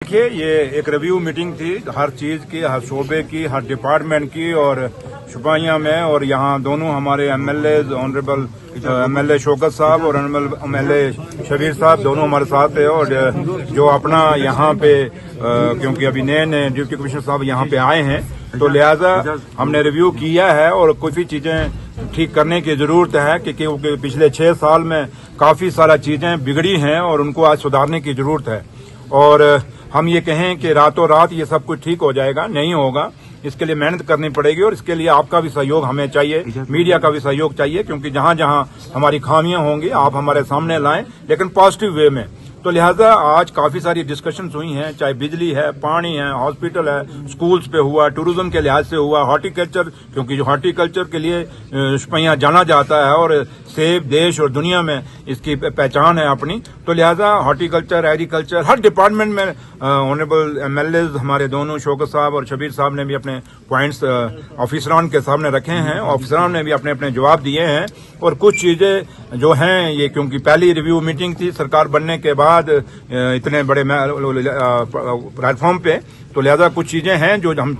देखिए, ये एक रिव्यू मीटिंग थी हर चीज की, हर शोबे की, हर डिपार्टमेंट की, और शुपाइयां में, और यहाँ दोनों हमारे एमएलए ऑनरेबल एमएलए शौकत साहब और एमएलए शबीर साहब दोनों हमारे साथ है। और जो अपना यहाँ पे क्योंकि अभी नए डिप्टी कमिश्नर साहब यहाँ पे आए हैं, तो लिहाजा हमने रिव्यू किया है और कुछ ही चीजें ठीक करने की जरूरत है, क्योंकि पिछले 6 साल में काफी सारा चीजें बिगड़ी हैं और उनको आज सुधारने की जरूरत है। और हम ये कहें कि रातों रात ये सब कुछ ठीक हो जाएगा, नहीं होगा। इसके लिए मेहनत करनी पड़ेगी और इसके लिए आपका भी सहयोग हमें चाहिए, मीडिया का भी सहयोग चाहिए, क्योंकि जहां जहां हमारी खामियां होंगी आप हमारे सामने लाएं, लेकिन पॉजिटिव वे में। तो लिहाजा आज काफी सारी डिस्कशंस हुई हैं, चाहे बिजली है, पानी है, हॉस्पिटल है, स्कूल्स पे हुआ, टूरिज्म के लिहाज से हुआ, हॉर्टिकल्चर, क्योंकि जो हॉर्टिकल्चर के लिए शुपैया जाना जाता है और सेब देश और दुनिया में इसकी पहचान है अपनी। तो लिहाजा हॉर्टिकल्चर, एग्रीकल्चर, हर डिपार्टमेंट में ऑनरेबल एमएलए हमारे दोनों शौकत साहब और शबीर साहब ने भी अपने पॉइंट्स ऑफिसरान के सामने रखे हैं, ऑफिसरान ने भी अपने अपने जवाब दिए हैं। और कुछ चीजें जो हैं ये, क्योंकि पहली रिव्यू मीटिंग थी सरकार बनने के बाद इतने बड़े प्लेटफॉर्म पे, तो लिहाजा कुछ चीजें हैं जो हम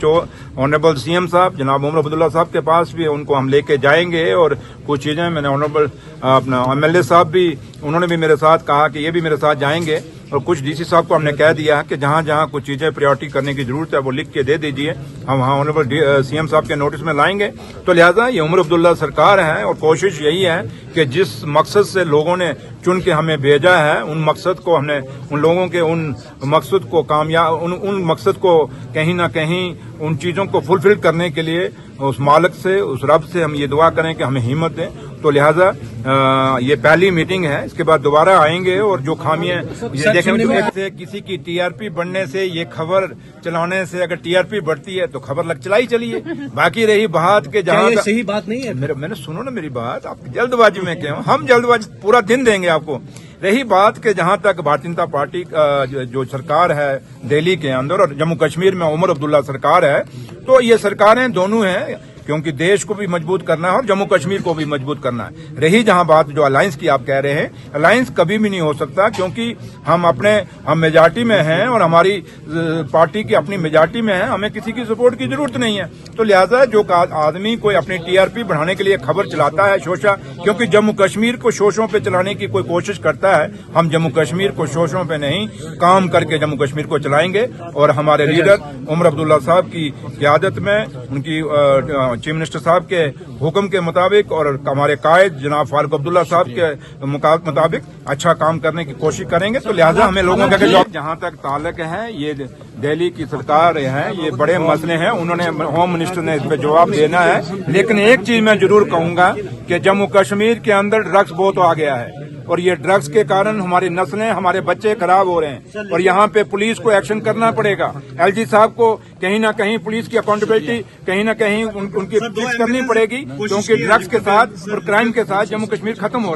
ऑनरेबल सीएम साहब जनाब उमर अब्दुल्ला साहब के पास भी उनको हम लेके जाएंगे। और कुछ चीजें मैंने ऑनरेबल अपना एमएलए साहब भी, उन्होंने भी मेरे साथ कहा कि ये भी मेरे साथ जाएंगे। और कुछ डीसी साहब को हमने कह दिया कि जहां जहां कुछ चीजें प्रायोरिटी करने की जरूरत है वो लिख के दे दीजिए, हम वहां ऑनरेबल सीएम साहब के नोटिस में लाएंगे। तो लिहाजा ये उमर अब्दुल्ला सरकार है और कोशिश यही है कि जिस मकसद से लोगों ने चुन के हमें भेजा है, उन मकसद को हमने, उन लोगों के उन मकसद को कामयाब, उन मकसद को कहीं ना कहीं उन चीजों को फुलफिल करने के लिए उस मालिक से, उस रब से हम ये दुआ करें कि हमें हिम्मत दें। तो लिहाजा ये पहली मीटिंग है, इसके बाद दोबारा आएंगे और जो खामियां ये देखेंगे। किसी की टीआरपी बढ़ने से, ये खबर चलाने से अगर टीआरपी बढ़ती है तो खबर चलाई चलिए। बाकी रही बात के जहां सही बात नहीं है, मैंने सुनो ना मेरी बात, आप जल्दबाजी में क्यों, हम जल्दबाजी पूरा दिन देंगे आपको। रही बात के जहां तक भारतीय जनता पार्टी जो सरकार है दिल्ली के अंदर और जम्मू कश्मीर में उमर अब्दुल्ला सरकार है, तो ये सरकारें दोनों हैं, क्योंकि देश को भी मजबूत करना है और जम्मू कश्मीर को भी मजबूत करना है। रही जहां बात जो अलायंस की आप कह रहे हैं, अलायंस कभी भी नहीं हो सकता, क्योंकि हम मेजॉरिटी में हैं और हमारी पार्टी की अपनी मेजॉरिटी में है, हमें किसी की सपोर्ट की जरूरत नहीं है। तो लिहाजा जो आदमी कोई अपनी टीआरपी बढ़ाने के लिए खबर चलाता है शोशा, क्योंकि जम्मू कश्मीर को शोशों पे चलाने की कोई कोशिश करता है, हम जम्मू कश्मीर को शोशों पे नहीं, काम करके जम्मू कश्मीर को चलाएंगे। और हमारे लीडर उमर अब्दुल्ला साहब की क़यादत में, उनकी चीफ मिनिस्टर साहब के हुक्म के मुताबिक और हमारे कायद जनाब फारूक अब्दुल्ला साहब के मुताबिक अच्छा काम करने की कोशिश करेंगे। तो लिहाजा हमें लोगों का जहां तक ताल्लुक है, ये दिल्ली की सरकार है, ये बड़े मसले हैं, उन्होंने होम मिनिस्टर ने इस पर जवाब देना है। लेकिन एक चीज मैं जरूर कहूंगा कि जम्मू कश्मीर के अंदर ड्रग्स बहुत आ गया है और ये ड्रग्स के कारण हमारी नस्लें, हमारे बच्चे खराब हो रहे हैं और यहाँ पे पुलिस को एक्शन करना पड़ेगा। एलजी साहब को कहीं ना कहीं पुलिस की अकाउंटेबिलिटी कहीं ना कहीं उनकी फिक्स करनी पड़ेगी, क्योंकि ड्रग्स के साथ और क्राइम के साथ जम्मू कश्मीर खत्म हो